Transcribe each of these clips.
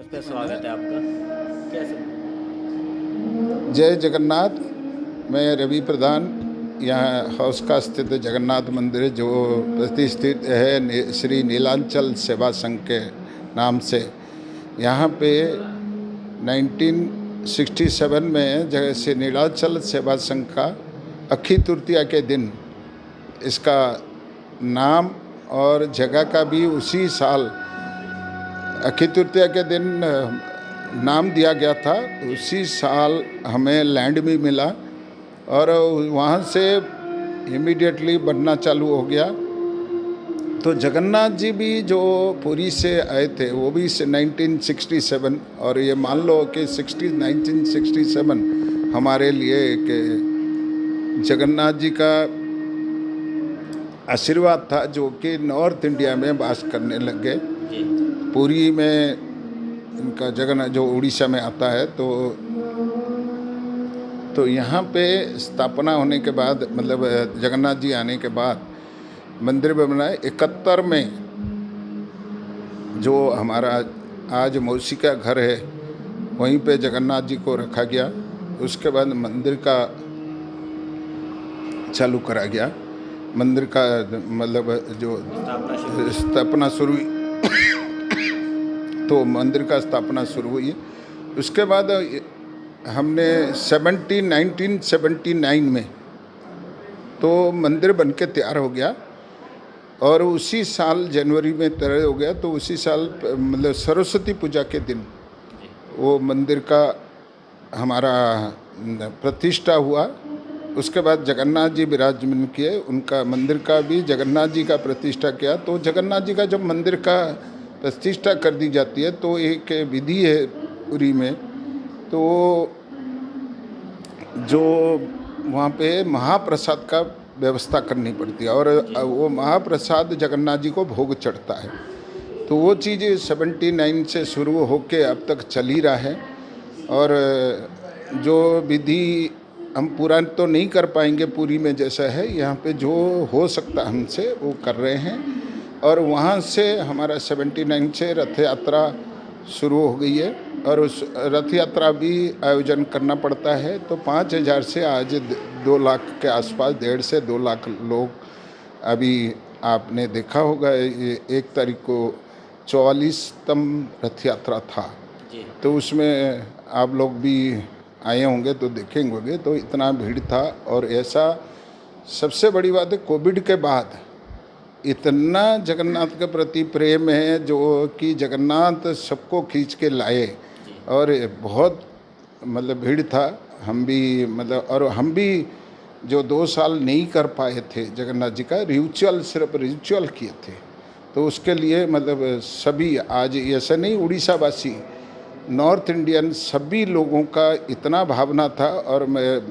उस पर स्वागत है आपका। कैसे? जय जगन्नाथ। मैं रवि प्रधान, यहाँ हौसका स्थित जगन्नाथ मंदिर जो प्रतिष्ठित है श्री नीलांचल सेवा संघ के नाम से। यहाँ पे 1967 में जैसे नीलांचल सेवा संघ का अक्षय तृतीया के दिन इसका नाम और जगह का भी उसी साल अक्षय तृतीया के दिन नाम दिया गया था। उसी साल हमें लैंड भी मिला और वहाँ से इमीडिएटली बनना चालू हो गया। तो जगन्नाथ जी भी जो पुरी से आए थे वो भी 1967, और ये मान लो कि 1967 हमारे लिए एक जगन्नाथ जी का आशीर्वाद था जो कि नॉर्थ इंडिया में वास करने लग गए। पुरी में इनका जगन्नाथ जो उड़ीसा में आता है, तो यहाँ पे स्थापना होने के बाद मतलब जगन्नाथ जी आने के बाद मंदिर में बना। 71 में जो हमारा आज मौसी का घर है वहीं पे जगन्नाथ जी को रखा गया। उसके बाद मंदिर का चालू करा गया। मंदिर का मतलब जो स्थापना शुरू हुई तो मंदिर का स्थापना शुरू हुई। उसके बाद हमने 1979 में तो मंदिर बन के तैयार हो गया, और उसी साल जनवरी में तैयार हो गया। तो उसी साल मतलब सरस्वती पूजा के दिन वो मंदिर का हमारा प्रतिष्ठा हुआ। उसके बाद जगन्नाथ जी विराजमान किए, उनका मंदिर का भी जगन्नाथ जी का प्रतिष्ठा किया। तो जगन्नाथ जी का जब मंदिर का प्रतिष्ठा कर दी जाती है तो एक विधि है पुरी में, तो जो वहाँ पे महाप्रसाद का व्यवस्था करनी पड़ती है, और वो महाप्रसाद जगन्नाथ जी को भोग चढ़ता है। तो वो चीज़ 79 से शुरू होके अब तक चल ही रहा है। और जो विधि हम पूरा तो नहीं कर पाएंगे पुरी में जैसा है, यहाँ पे जो हो सकता हमसे वो कर रहे हैं। और वहाँ से हमारा 79 से रथ यात्रा शुरू हो गई है, और उस रथ यात्रा भी आयोजन करना पड़ता है। तो 5000 से आज 2 लाख के आसपास, 1.5 से 2 लाख लोग। अभी आपने देखा होगा ये 1 तारीख को 44तम रथ यात्रा था, तो उसमें आप लोग भी आए होंगे तो देखेंगे। तो इतना भीड़ था। और ऐसा सबसे बड़ी बात है, कोविड के बाद इतना जगन्नाथ के प्रति प्रेम है जो कि जगन्नाथ सबको खींच के लाए, और बहुत मतलब भीड़ था। हम भी मतलब, और हम भी जो 2 साल नहीं कर पाए थे जगन्नाथ जी का रिचुअल, सिर्फ रिचुअल किए थे, तो उसके लिए मतलब सभी आज ऐसा नहीं, उड़ीसा वासी, नॉर्थ इंडियन सभी लोगों का इतना भावना था। और मैं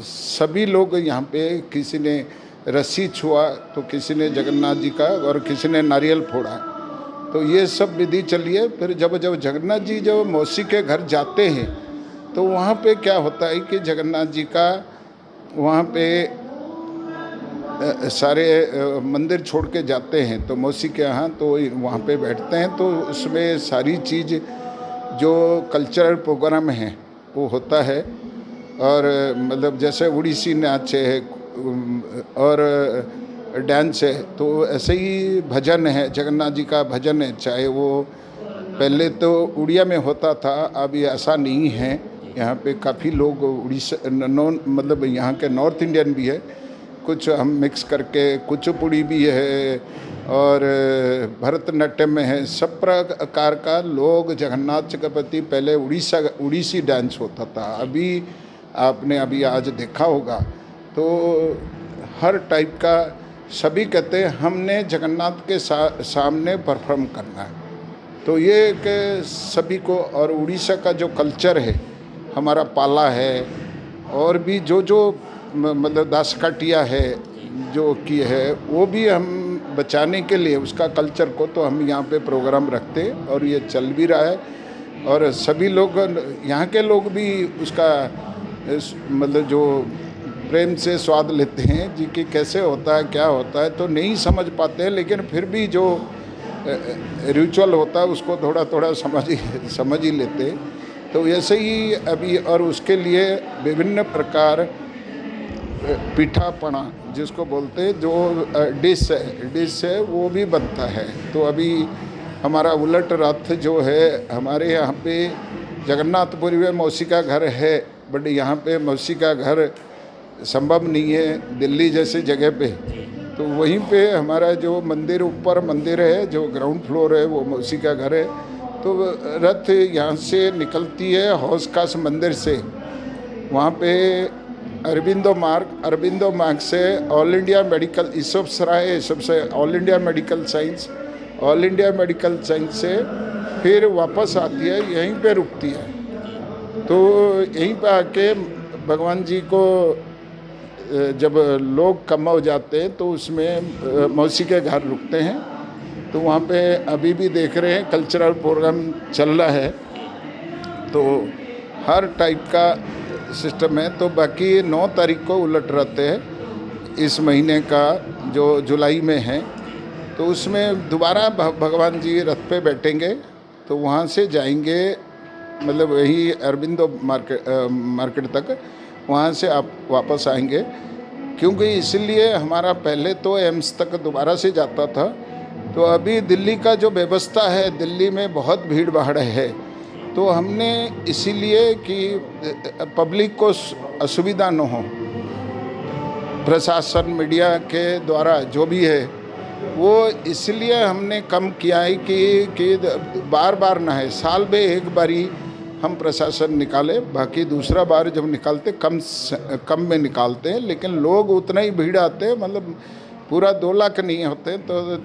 सभी लोग यहाँ पे, किसी ने रस्सी छुआ तो किसी ने जगन्नाथ जी का, और किसी ने नारियल फोड़ा। तो ये सब विधि चली है। फिर जब जगन्नाथ जी जब मौसी के घर जाते हैं तो वहाँ पे क्या होता है कि जगन्नाथ जी का वहाँ पे सारे मंदिर छोड़ के जाते हैं तो मौसी के यहाँ, तो वहाँ पे बैठते हैं। तो उसमें सारी चीज़ जो कल्चरल प्रोग्राम है वो होता है। और मतलब जैसे उड़ीसी नाच है और डांस है, तो ऐसे ही भजन है, जगन्नाथ जी का भजन है। चाहे वो पहले तो उड़िया में होता था, अब ये ऐसा नहीं है। यहाँ पे काफ़ी लोग उड़ीसा मतलब यहाँ के नॉर्थ इंडियन भी है, कुछ हम मिक्स करके, कुचिपुड़ी भी है और भरतनाट्यम में है। सब प्रकार का लोग जगन्नाथ के प्रति, पहले उड़ीसी डांस होता था, अभी आपने अभी आज देखा होगा तो हर टाइप का सभी कहते हैं हमने जगन्नाथ के सामने परफॉर्म करना है। तो ये कि सभी को, और उड़ीसा का जो कल्चर है हमारा पाला है, और भी जो मतलब दासकाठिया है जो की है, वो भी हम बचाने के लिए उसका कल्चर को तो हम यहाँ पे प्रोग्राम रखते हैं, और ये चल भी रहा है। और सभी लोग, यहाँ के लोग भी उसका मतलब जो प्रेम से स्वाद लेते हैं जी कि कैसे होता है क्या होता है, तो नहीं समझ पाते हैं। लेकिन फिर भी जो रिचुअल होता है उसको थोड़ा थोड़ा समझ ही लेते हैं। तो ऐसे ही अभी, और उसके लिए विभिन्न प्रकार पिठापना जिसको बोलते हैं, जो डिश है वो भी बनता है। तो अभी हमारा उलट रथ जो है हमारे यहाँ पे जगन्नाथपुरी में मौसी का घर है, बट यहाँ पे मौसी का घर संभव नहीं है दिल्ली जैसी जगह पे। तो वहीं पे हमारा जो मंदिर, ऊपर मंदिर है, जो ग्राउंड फ्लोर है वो मौसी का घर है। तो रथ यहाँ से निकलती है हौस खास मंदिर से, वहाँ पे अरबिंदो मार्ग से ऑल इंडिया मेडिकल ईसोपसराय सबसे ऑल इंडिया मेडिकल साइंस से फिर वापस आती है, यहीं पे रुकती है। तो यहीं पे आके भगवान जी को जब लोग कम हो जाते हैं तो उसमें मौसी के घर रुकते हैं। तो वहाँ पे अभी भी देख रहे हैं कल्चरल प्रोग्राम चल रहा है, तो हर टाइप का सिस्टम है। तो बाकी 9 तारीख को उलट रहते हैं इस महीने का, जो जुलाई में है। तो उसमें दोबारा भगवान जी रथ पे बैठेंगे, तो वहाँ से जाएंगे, मतलब वही अरबिंदो मार्केट तक, वहाँ से आप वापस आएंगे। क्योंकि इसलिए हमारा पहले तो एम्स तक दोबारा से जाता था। तो अभी दिल्ली का जो व्यवस्था है, दिल्ली में बहुत भीड़ भाड़ है, तो हमने इसीलिए कि पब्लिक को असुविधा न हो, प्रशासन मीडिया के द्वारा जो भी है वो इसलिए हमने कम किया है कि बार बार ना है, साल में एक बारी हम प्रशासन निकाले, बाकी दूसरा बार जब निकालते कम में निकालते हैं। लेकिन लोग उतना ही भीड़ आते हैं, मतलब पूरा 2 लाख नहीं होते तो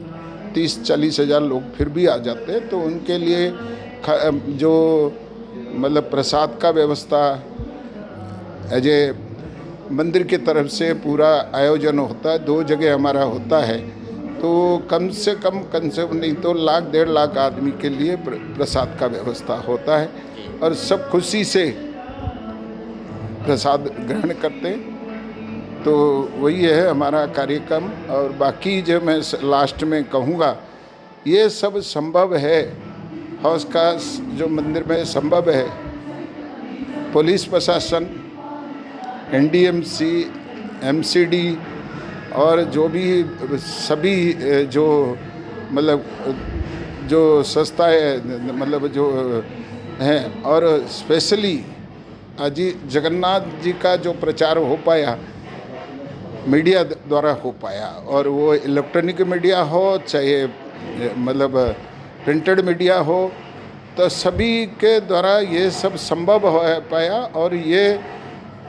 30-40 हज़ार लोग फिर भी आ जाते हैं। तो उनके लिए जो मतलब प्रसाद का व्यवस्था एज ए मंदिर की तरफ से पूरा आयोजन होता है, 2 जगह हमारा होता है। तो कम से कम नहीं तो 1-1.5 लाख आदमी के लिए प्रसाद का व्यवस्था होता है, और सब खुशी से प्रसाद ग्रहण करते हैं। तो वही है हमारा कार्यक्रम। और बाकी जो मैं लास्ट में कहूँगा, ये सब संभव है, हौस खास जो मंदिर में संभव है। पुलिस प्रशासन, NDMC, MCD और जो भी सभी जो मतलब जो संस्था है, मतलब जो हैं, और स्पेशली आज जगन्नाथ जी का जो प्रचार हो पाया मीडिया द्वारा हो पाया, और वो इलेक्ट्रॉनिक मीडिया हो चाहे मतलब प्रिंटेड मीडिया हो, तो सभी के द्वारा ये सब संभव हो पाया। और ये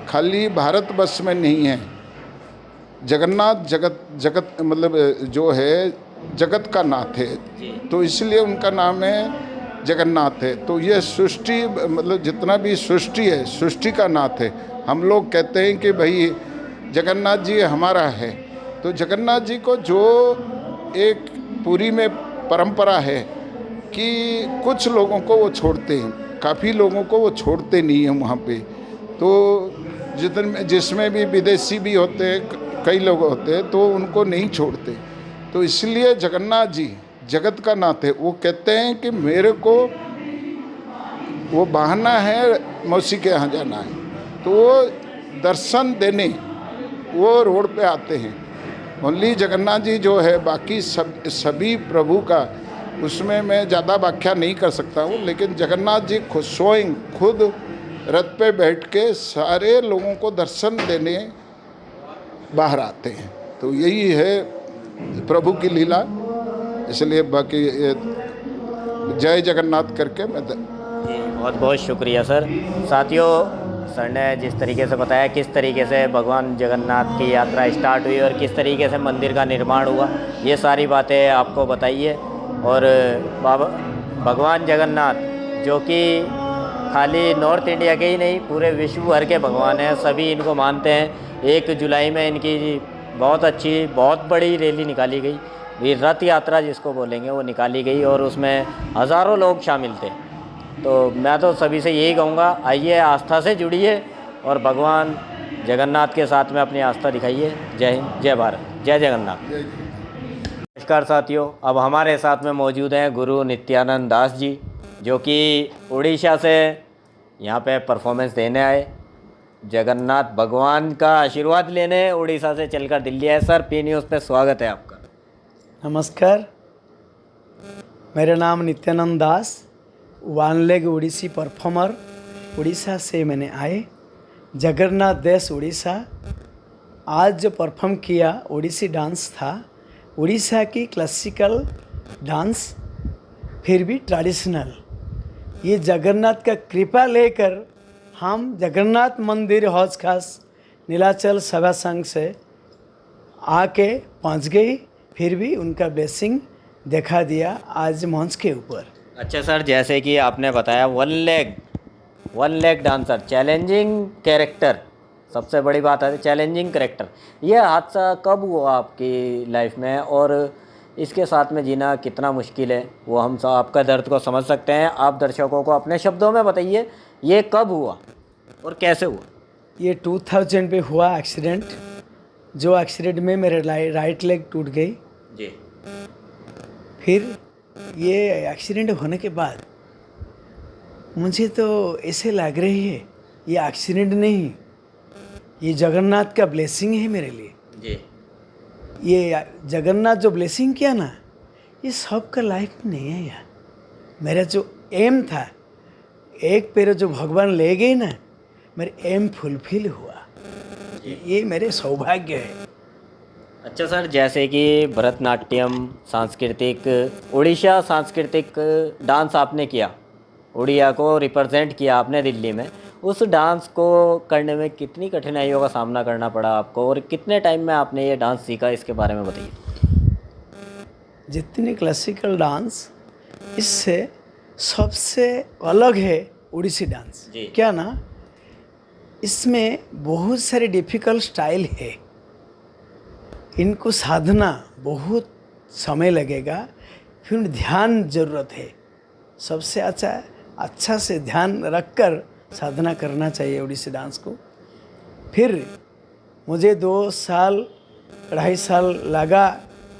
खाली भारत वर्ष में नहीं है, जगन्नाथ जगत मतलब जो है जगत का नाथ है, तो इसलिए उनका नाम है जगन्नाथ है। तो ये सृष्टि मतलब जितना भी सृष्टि है, सृष्टि का नाथ है। हम लोग कहते हैं कि भाई जगन्नाथ जी हमारा है, तो जगन्नाथ जी को जो एक पूरी में परंपरा है कि कुछ लोगों को वो छोड़ते हैं, काफ़ी लोगों को वो छोड़ते नहीं हैं वहाँ पे। तो जिसमें भी विदेशी भी होते हैं, कई लोग होते हैं, तो उनको नहीं छोड़ते। तो इसलिए जगन्नाथ जी जगत का नाथ है। वो कहते हैं कि मेरे को वो बहाना है मौसी के यहाँ जाना है, तो वो दर्शन देने वो रोड पे आते हैं। ओनली जगन्नाथ जी जो है, बाकी सभी प्रभु का उसमें मैं ज़्यादा व्याख्या नहीं कर सकता हूँ। लेकिन जगन्नाथ जी खुद रथ पे बैठ के सारे लोगों को दर्शन देने बाहर आते हैं। तो यही है प्रभु की लीला। इसलिए बाकी जय जगन्नाथ करके मैं बहुत बहुत शुक्रिया सर। साथियों, सर ने जिस तरीके से बताया किस तरीके से भगवान जगन्नाथ की यात्रा स्टार्ट हुई और किस तरीके से मंदिर का निर्माण हुआ, ये सारी बातें आपको बताइए। और बाबा भगवान जगन्नाथ जो कि खाली नॉर्थ इंडिया के ही नहीं, पूरे विश्व भर के भगवान हैं, सभी इनको मानते हैं। 1 जुलाई में इनकी बहुत अच्छी, बहुत बड़ी रैली निकाली गई, ये रथ यात्रा जिसको बोलेंगे वो निकाली गई, और उसमें हज़ारों लोग शामिल थे। तो मैं तो सभी से यही कहूँगा, आइए आस्था से जुड़िए और भगवान जगन्नाथ के साथ में अपनी आस्था दिखाइए। जय हिंद, जय भारत, जय जगन्नाथ। नमस्कार साथियों, अब हमारे साथ में मौजूद हैं गुरु नित्यानंद दास जी, जो कि उड़ीसा से यहाँ पे परफॉर्मेंस देने आए, जगन्नाथ भगवान का आशीर्वाद लेने उड़ीसा से चलकर दिल्ली आए। सर, पी न्यूज़ पे स्वागत है आपका। नमस्कार, मेरा नाम Nityanand Das, one leg Odissi performer, Orissa से मैंने आए, जगन्नाथ देश उड़ीसा। आज जो परफॉर्म किया उड़ीसी डांस था, उड़ीसा की क्लासिकल डांस फिर भी ट्रेडिशनल। ये जगन्नाथ का कृपा लेकर हम जगन्नाथ मंदिर हौज खास नीलाचल सभा संघ से आके पहुंच गई, फिर भी उनका ब्लेसिंग देखा दिया आज मंच के ऊपर। अच्छा सर, जैसे कि आपने बताया one leg dancer, challenging character, सबसे बड़ी बात है चैलेंजिंग कैरेक्टर। ये हादसा कब हुआ आपकी लाइफ में और इसके साथ में जीना कितना मुश्किल है, वो हम सब आपका दर्द को समझ सकते हैं। आप दर्शकों को अपने शब्दों में बताइए, ये कब हुआ और कैसे हुआ? ये 2000 पे हुआ एक्सीडेंट, जो एक्सीडेंट में मेरे राइट लेग टूट गई जी। फिर ये एक्सीडेंट होने के बाद मुझे तो ऐसे लग रही है ये एक्सीडेंट नहीं, ये जगन्नाथ का ब्लेसिंग है मेरे लिए जी। ये जगन्नाथ जो ब्लेसिंग किया ना, ये सबका लाइफ में नहीं है यार। मेरा जो एम था, एक पैर जो भगवान ले गए ना, मेरे एम फुलफिल हुआ, ये मेरे सौभाग्य है। अच्छा सर, जैसे कि भरतनाट्यम सांस्कृतिक, उड़ीसा सांस्कृतिक डांस आपने किया, उड़िया को रिप्रेजेंट किया आपने दिल्ली में, उस डांस को करने में कितनी कठिनाइयों का सामना करना पड़ा आपको और कितने टाइम में आपने ये डांस सीखा, इसके बारे में बताइए। जितनी क्लासिकल डांस, इससे सबसे अलग है उड़ीसी डांस। क्या ना, इसमें बहुत सारे डिफ़िकल्ट स्टाइल है, इनको साधना बहुत समय लगेगा, फिर ध्यान ज़रूरत है। सबसे अच्छा से ध्यान रखकर साधना करना चाहिए उड़ीसी डांस को। फिर मुझे 2 साल 2.5 साल लगा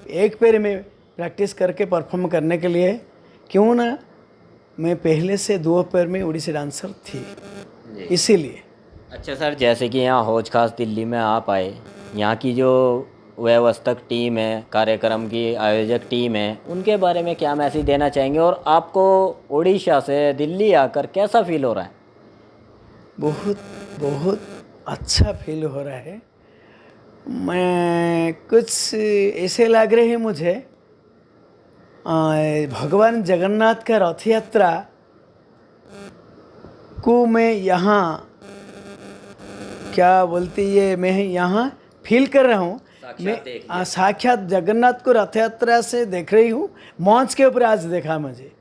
एक पैर में प्रैक्टिस करके परफॉर्म करने के लिए, क्यों ना मैं पहले से 2 पैर में उड़ीसी डांसर थी, इसीलिए। अच्छा सर, जैसे कि यहाँ हौज खास दिल्ली में आप आए, यहाँ की जो व्यवस्थक टीम है, कार्यक्रम की आयोजक टीम है, उनके बारे में क्या मैसेज देना चाहेंगे और आपको उड़ीसा से दिल्ली आकर कैसा फील हो रहा है? बहुत अच्छा फील हो रहा है। मैं कुछ ऐसे लग रहे हैं मुझे, भगवान जगन्नाथ का रथ यात्रा को मैं यहाँ क्या बोलती है, मैं यहाँ फील कर रहा हूँ। मैं साक्षात जगन्नाथ को रथ यात्रा से देख रही हूँ, मंच के ऊपर आज देखा मुझे।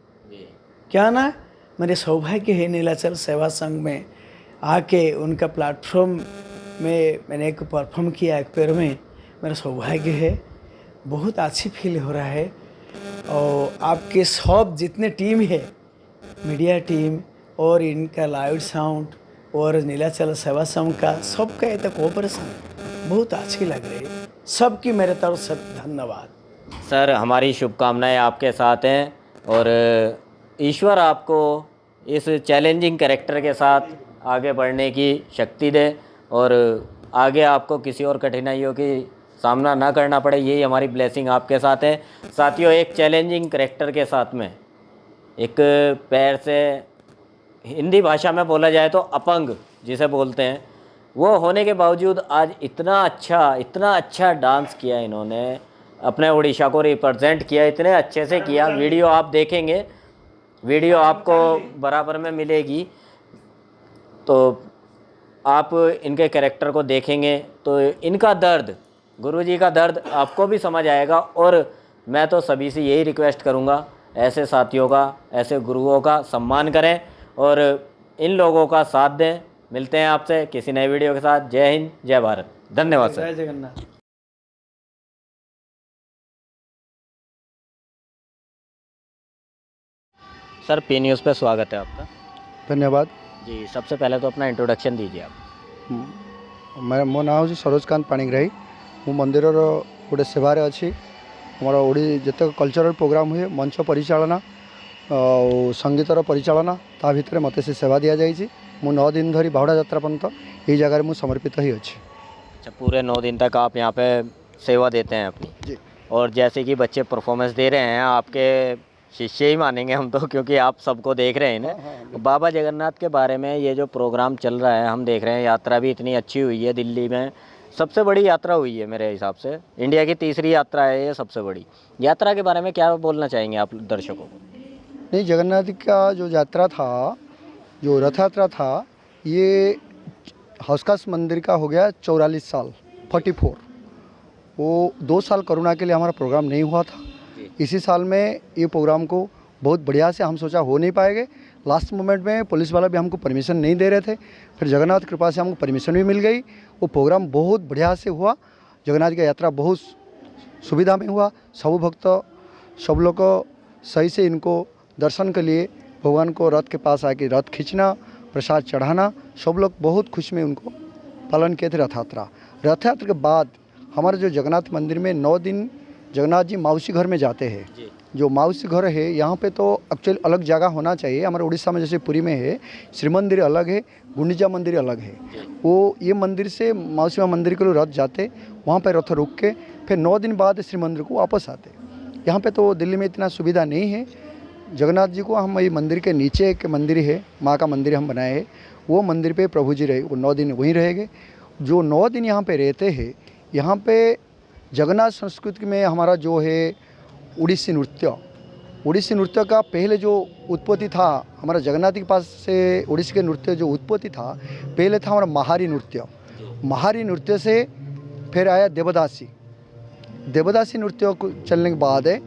क्या ना, मेरे सौभाग्य है नीलाचल सेवा संघ में आके उनका प्लेटफॉर्म में मैंने एक परफॉर्म किया एक पैर में, मेरा सौभाग्य है। बहुत अच्छी फील हो रहा है। और आपके सब जितने टीम है, मीडिया टीम और इनका लाइव साउंड और नीलाचल सेवा संघ का, सबका ये तो कोऑपरेशन बहुत अच्छी लग रही है। सबकी मेरे तरफ से धन्यवाद। सर, हमारी शुभकामनाएं आपके साथ हैं और ईश्वर आपको इस चैलेंजिंग कैरेक्टर के साथ आगे बढ़ने की शक्ति दे और आगे आपको किसी और कठिनाइयों की सामना ना करना पड़े, यही हमारी ब्लेसिंग आपके साथ है। साथियों, एक चैलेंजिंग कैरेक्टर के साथ में एक पैर से, हिंदी भाषा में बोला जाए तो अपंग जिसे बोलते हैं, वो होने के बावजूद आज इतना अच्छा डांस किया इन्होंने, अपने उड़ीसा को रिप्रेजेंट किया, इतने अच्छे से किया। वीडियो आप देखेंगे, वीडियो आपको बराबर में मिलेगी, तो आप इनके कैरेक्टर को देखेंगे तो इनका दर्द, गुरुजी का दर्द आपको भी समझ आएगा। और मैं तो सभी से यही रिक्वेस्ट करूँगा, ऐसे साथियों का, ऐसे गुरुओं का सम्मान करें और इन लोगों का साथ दें। मिलते हैं आपसे किसी नए वीडियो के साथ। जय हिंद, जय भारत, धन्यवाद सर। जय जगन्नाथ। सर, पी न्यूज़ पे स्वागत है आपका। धन्यवाद जी। सबसे पहले तो अपना इंट्रोडक्शन दीजिए आप। मैं मो ना हूँ सरोजकांत पाणिग्राही। मु मंदिर गोटे सेवारे अच्छी आमर ओडी जिते कल्चरल प्रोग्राम हुए मंच परिचालना संगीतर परिचालना ता भितर मते से सेवा दिया जाइए। मु 9 दिन धरी बाहुड़ा यात्रा पर्यंत यही जगह मु समर्पित ही अच्छी। अच्छा, पूरे 9 दिन तक आप यहाँ पे सेवा देते हैं अपनी जी। और जैसे कि बच्चे परफॉर्मेंस दे रहे हैं, आपके शिष्य ही मानेंगे हम तो, क्योंकि आप सबको देख रहे हैं ना। बाबा जगन्नाथ के बारे में ये जो प्रोग्राम चल रहा है, हम देख रहे हैं, यात्रा भी इतनी अच्छी हुई है। दिल्ली में सबसे बड़ी यात्रा हुई है मेरे हिसाब से, इंडिया की तीसरी यात्रा है ये, सबसे बड़ी यात्रा के बारे में क्या बोलना चाहेंगे आप दर्शकों को? नहीं, जगन्नाथ का जो यात्रा था, जो रथ यात्रा था, ये हौसखास मंदिर का हो गया 44 साल 44। वो 2 साल कोरोना के लिए हमारा प्रोग्राम नहीं हुआ था। इसी साल में ये प्रोग्राम को बहुत बढ़िया से हम सोचा हो नहीं पाएंगे। लास्ट मोमेंट में पुलिस वाला भी हमको परमिशन नहीं दे रहे थे, फिर जगन्नाथ कृपा से हमको परमिशन भी मिल गई। वो प्रोग्राम बहुत बढ़िया से हुआ। जगन्नाथ की यात्रा बहुत सुविधा में हुआ। सब भक्त सब लोग को सही से इनको दर्शन के लिए भगवान को रथ के पास आके रथ खींचना, प्रसाद चढ़ाना, सब लोग बहुत खुश में उनको पालन किए थे रथ यात्रा। रथ यात्रा के बाद हमारे जो जगन्नाथ मंदिर में 9 दिन जगन्नाथ जी मौसी घर में जाते हैं। जो मौसी घर है यहाँ पे तो एक्चुअली अलग जगह होना चाहिए। हमारे उड़ीसा में जैसे पुरी में है, श्री मंदिर अलग है, गुंडीचा मंदिर अलग है। वो ये मंदिर से मौसी मंदिर के लिए रथ जाते, वहाँ पर रथ रुक के फिर 9 दिन बाद श्री मंदिर को वापस आते। यहाँ पे तो दिल्ली में इतना सुविधा नहीं है। जगन्नाथ जी को हम ये मंदिर के नीचे एक मंदिर है, माँ का मंदिर हम बनाए हैं, वो मंदिर पे प्रभु जी रहे, वो 9 दिन वहीं रहेंगे। जो 9 दिन यहाँ पे रहते हैं, यहाँ पे जगन्नाथ संस्कृति में हमारा जो है उड़ीसी नृत्य का पहले जो उत्पत्ति था, हमारा जगन्नाथ के पास से उड़ीसी के नृत्य जो उत्पत्ति था, पहले था हमारा महारी नृत्य से फिर आया देवदासी नृत्य को चलने के बाद है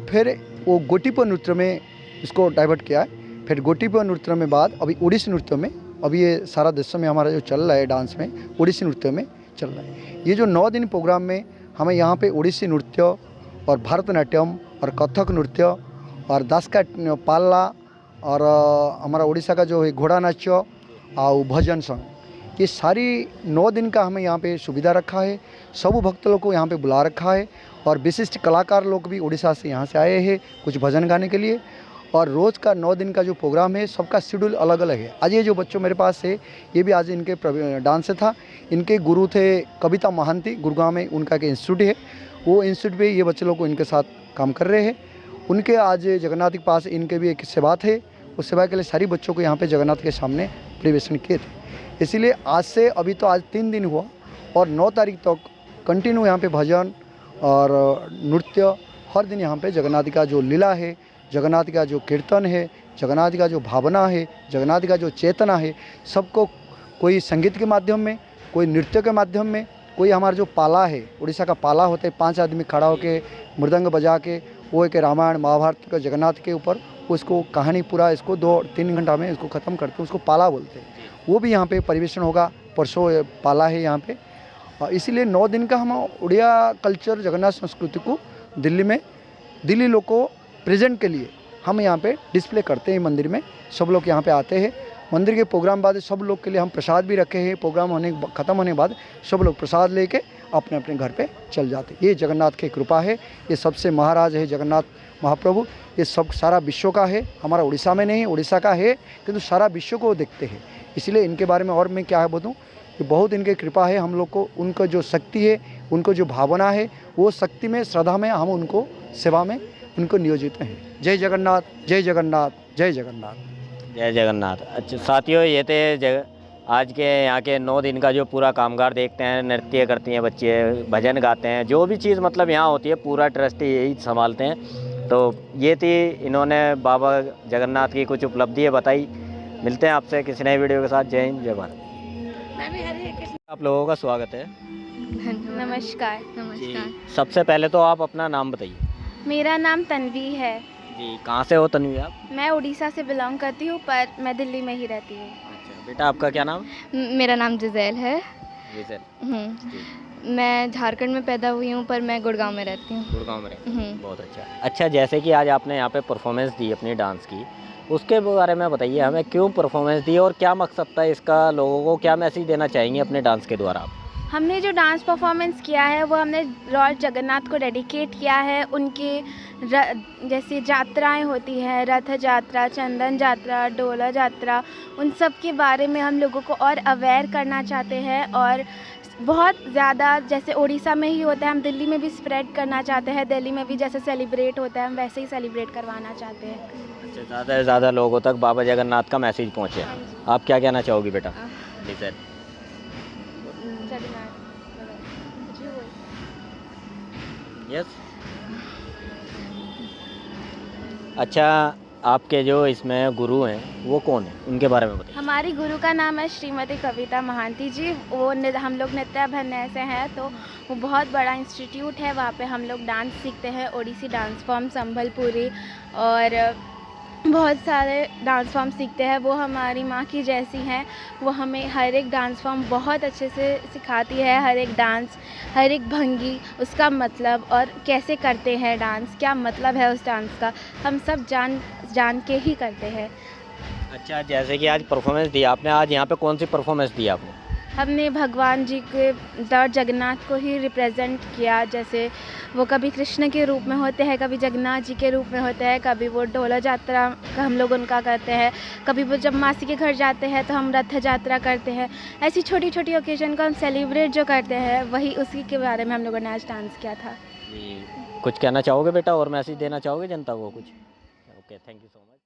फिर वो गोटीपो नृत्य में इसको डाइवर्ट किया है। फिर गोटीपो नृत्य में बाद अभी उड़ीसी नृत्य में, अभी ये सारा देश में हमारा जो चल रहा है डांस में, उड़ीसी नृत्य में चल रहा है। ये जो 9 दिन प्रोग्राम में हमें यहाँ पे उड़ीसी नृत्य और भरतनाट्यम और कथक नृत्य और दास का पाला और हमारा उड़ीसा का जो है घोड़ा नाच और भजन संग, ये सारी 9 दिन का हमें यहाँ पे सुविधा रखा है। सब भक्त लोग को यहाँ पे बुला रखा है और विशिष्ट कलाकार लोग भी उड़ीसा से यहाँ से आए हैं कुछ भजन गाने के लिए। और रोज़ का 9 दिन का जो प्रोग्राम है, सबका शेड्यूल अलग अलग है। आज ये जो बच्चों मेरे पास है, ये भी आज इनके डांस से था। इनके गुरु थे कविता महांती, गुड़गांव में उनका एक इंस्टीट्यूट है, वो इंस्टीट्यूट पे ये बच्चे लोग को इनके साथ काम कर रहे हैं। उनके आज जगन्नाथ के पास इनके भी एक सेवा थे, उस सेवा के लिए सारी बच्चों को यहाँ पे जगन्नाथ के सामने परिवेशन किए थे। इसीलिए आज से अभी तो आज 3 दिन हुआ और 9 तारीख तक कंटिन्यू यहाँ पे भजन और नृत्य हर दिन यहाँ पे जगन्नाथ का जो लीला है, जगन्नाथ का जो कीर्तन है, जगन्नाथ का जो भावना है, जगन्नाथ का जो चेतना है, सबको कोई संगीत के माध्यम में, कोई नृत्य के माध्यम में, कोई हमारा जो पाला है, उड़ीसा का पाला होता है, 5 आदमी खड़ा होकर मृदंग बजा के वो एक रामायण महाभारत का जगन्नाथ के ऊपर उसको कहानी पूरा इसको 2-3 घंटा में इसको ख़त्म करते हैं, उसको पाला बोलते हैं। वो भी यहाँ पे परिवेशन होगा, परसों पाला है यहाँ पे। इसीलिए 9 दिन का हम उड़िया कल्चर जगन्नाथ संस्कृति को दिल्ली लोग को प्रेजेंट के लिए हम यहाँ पे डिस्प्ले करते हैं। मंदिर में सब लोग यहाँ पे आते हैं। मंदिर के प्रोग्राम बाद सब लोग के लिए हम प्रसाद भी रखे हैं। प्रोग्राम ख़त्म होने के बाद सब लोग प्रसाद लेके अपने अपने घर पे चल जाते। ये जगन्नाथ की कृपा है। ये सबसे महाराज है जगन्नाथ महाप्रभु। ये सब सारा विश्व का है, हमारा उड़ीसा में नहीं, उड़ीसा का है किंतु सारा विश्व को देखते हैं। इसलिए इनके बारे में और मैं क्या है बोलूँ कि बहुत इनकी कृपा है हम लोग को। उनको जो शक्ति है, उनको जो भावना है, वो शक्ति में, श्रद्धा में हम उनको सेवा में उनको नियोजित हैं। जय जगन्नाथ, जय जगन्नाथ, जय जगन्नाथ, जय जगन्नाथ। अच्छा साथियों, ये थे आज के यहाँ के 9 दिन का जो पूरा कामगार देखते हैं, नृत्य करती हैं बच्चे, भजन गाते हैं, जो भी चीज़ मतलब यहाँ होती है पूरा ट्रस्टी यही संभालते हैं। तो ये थी इन्होंने बाबा जगन्नाथ की कुछ उपलब्धियाँ बताई। मिलते हैं आपसे किसी नए वीडियो के साथ। जय हिंद, जय भारत। आप लोगों का स्वागत है। नमस्कार। नमस्कार। सबसे पहले तो आप अपना नाम बताइए। मेरा नाम तन्वी है जी। कहाँ से हो तन्वी आप? मैं उड़ीसा से बिलोंग करती हूँ पर मैं दिल्ली में ही रहती हूँ। अच्छा बेटा, आपका क्या नाम? मेरा नाम जिज़ेल है। जिज़ेल। मैं झारखंड में पैदा हुई हूँ पर मैं गुड़गांव में रहती हूँ। गुड़गांव में रहती हूँ। बहुत अच्छा। अच्छा, जैसे कि आज आपने यहाँ पे परफॉर्मेंस दी अपनी डांस की, उसके बारे में बताइए हमें, क्यों परफॉर्मेंस दी और क्या मकसद था इसका, लोगों को क्या मैसेज देना चाहेंगे अपने डांस के द्वारा आप? हमने जो डांस परफॉर्मेंस किया है वो हमने लॉर्ड जगन्नाथ को डेडिकेट किया है। उनके जैसे यात्राएं होती है, रथ यात्रा, चंदन यात्रा, डोला यात्रा, उन सब के बारे में हम लोगों को और अवेयर करना चाहते हैं। और बहुत ज़्यादा जैसे उड़ीसा में ही होता है, हम दिल्ली में भी स्प्रेड करना चाहते हैं। दिल्ली में भी जैसे सेलिब्रेट होता है, हम वैसे ही सेलिब्रेट करवाना चाहते हैं। अच्छा, ज़्यादा से ज़्यादा लोगों तक बाबा जगन्नाथ का मैसेज पहुँचे। आप क्या कहना चाहोगी बेटा? जी सर। यस। अच्छा, आपके जो इसमें गुरु हैं वो कौन है, उनके बारे में बताइए। हमारी गुरु का नाम है श्रीमती कविता महांती जी। वो हम लोग नृत्याभिनय से हैं, तो वो बहुत बड़ा इंस्टीट्यूट है। वहाँ पे हम लोग डांस सीखते हैं, ओडिसी डांस फॉर्म, संबलपुरी और बहुत सारे डांस फॉर्म सीखते हैं। वो हमारी माँ की जैसी हैं। वो हमें हर एक डांस फॉर्म बहुत अच्छे से सिखाती है। हर एक डांस, हर एक भंगी, उसका मतलब और कैसे करते हैं डांस, क्या मतलब है उस डांस का, हम सब जान के ही करते हैं। अच्छा, जैसे कि आज परफॉर्मेंस दी आपने, आज यहाँ पे कौन सी परफॉर्मेंस दी आपने? हमने भगवान जी के लॉर्ड जगन्नाथ को ही रिप्रेजेंट किया। जैसे वो कभी कृष्ण के रूप में होते हैं, कभी जगन्नाथ जी के रूप में होते हैं, कभी वो डोला यात्रा हम लोग उनका करते हैं, कभी वो जब मासी के घर जाते हैं तो हम रथ यात्रा करते हैं। ऐसी छोटी छोटी ओकेजन को हम सेलिब्रेट जो करते हैं, वही उसी के बारे में हम लोगों ने आज डांस किया था। जी, कुछ कहना चाहोगे बेटा और मैसेज देना चाहोगे जनता को कुछ? Okay, thank you so much.